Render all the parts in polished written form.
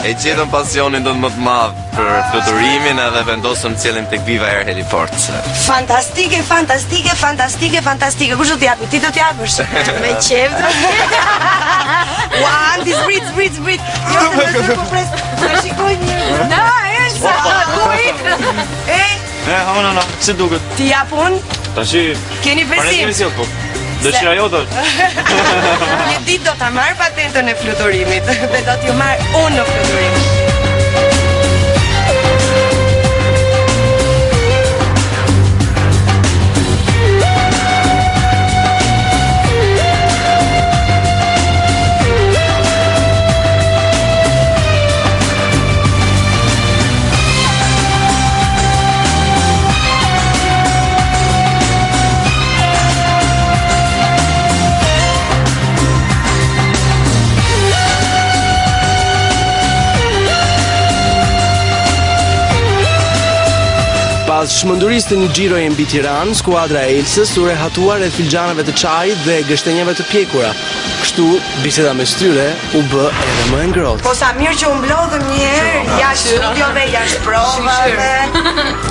E gjetëm pasionin do të më të madh për fluturimin edhe vendosëm të cilim tek Viva Air Heliport. Fantastike. Kush do t'japi? Ti do t'japësh? Me qef do t'japësh. Ua, Andi, zbrit. Jo, të po pres. Ta shikoj një. Na, Elsa, ku ikë? No, si duket? Ti jap unë? Tashi. Keni besim? Dëshira jote. Një ditë do ta marr patentën e fluturimit dhe do t'ju marr unë në fluturim. Pas shmëndurisë të një xhiroje mbi Tiranë, skuadra e Elsës u rehatua rreth filxhaneve të çajit dhe gështenjeve të pjekura. Kështu, biseda mes tyre u bë edhe më e ngrohtë. Po sa mirë që u mblodhëm një herë jashtë studiove, jashtë provave.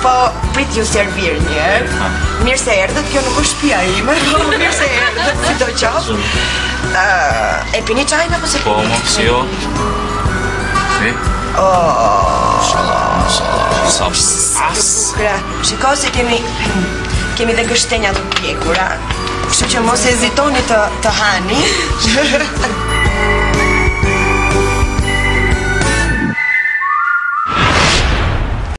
Po prit ju servir një herë. Mirë se erdhët, kjo nuk është shtëpia ime, po mirë se erdhët, sidoqoftë. E pini çajin apo se? Po, mo, si jo. Si? Shiko se kemi dhe gështenja të pjekura. Kështu që mos hezitoni të hani.